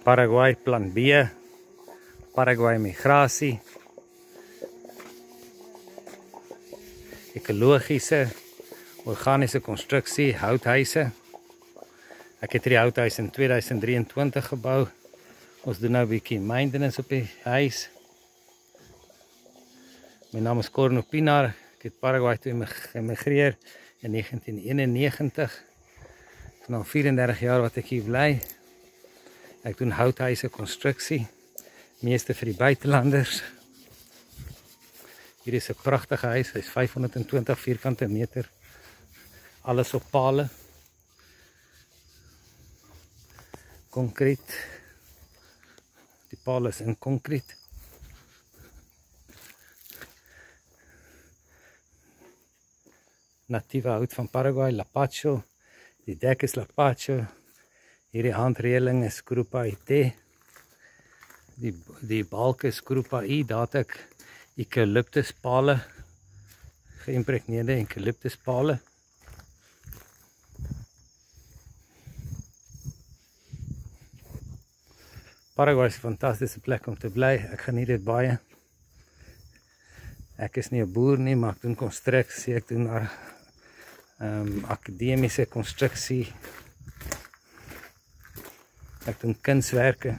Paraguay plan B, Paraguay migrasie, ekologiese, organiese konstruksie, houthuise. Ek het hierdie houthuis in 2023 gebou. Ons doen nou 'n bietjie maintenance op die huis. My naam is Corno Pinar. Ek het Paraguay toe geëmigreer in 1991. Dit is nou 34 jaar wat ek hier bly. Ek doen houthuise konstruksie, meeste vir die buitelanders. Hier is 'n pragtige huis, hy is 520 vierkante meter. Alles op pale. Konkriet. Die pale is in konkriet. Natieve hout van Paraguay, Lapacho. Die dek is Lapacho. Hierdie handreëling is Grupa IT. Die balke is Grupa I. Daar het ek eucalyptuspale, geïmpregneerde eucalyptuspale. Paraguay is 'n fantastiese plek om te bly. Ek geniet dit baie. Ek is nie 'n boer nie, maar ek doen konstruksie, ek doen akademiese konstruksie. Ek doen kunswerke.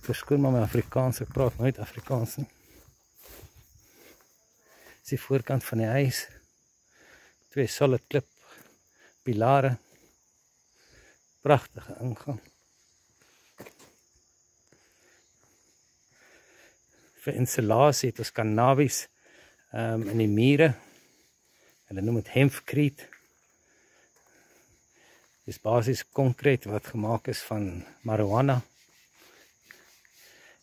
Verskoon maar my Afrikaans, ek praat nooit Afrikaans nie. Dis die voorkant van die huis. 2 solid klip pilare. Pragtige ingang. Vir insulasie het ons cannabis in die mure. Hulle noem dit hempcrete. Dit is basies konkreet wat gemaak is van marijuana.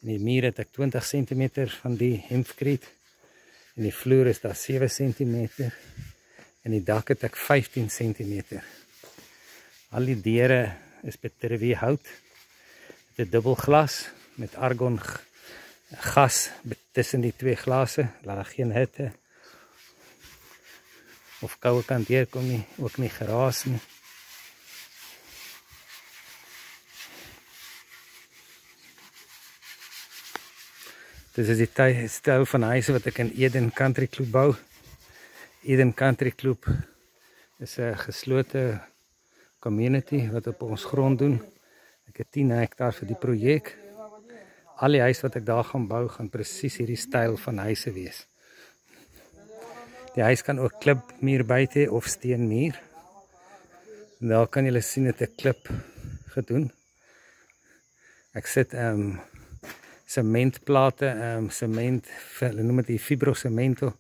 In die mure het ek 20 cm van die hempcrete. En die vloer is daar 7 cm. En die dak het ek 15 cm. Al die deure is beterwie hout. Dit het dubbel glas met argon gas tussen die 2 glase. Laat daar geen hitte of koue kan deurkom nie, ook nie geraas nie. Dit is die styl van huise wat ek in Eden Country Club bou. Eden Country Club is 'n geslote community wat op ons grond doen. Ek het 10 hektaar vir die projek. Al die huis wat ek daar gaan bou, gaan presies hierdie styl van huise wees. Die huis kan ook klipmuur buite hê of steenmuur. En daar kan julle sien het ek klip gedoen. Ek sit sementplate, sement, hulle noem dit die fibrocemento,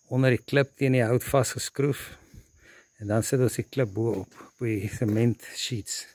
onder die klip teen die hout vasgeskroef. En dan sit ons die klip bo op die cement sheets.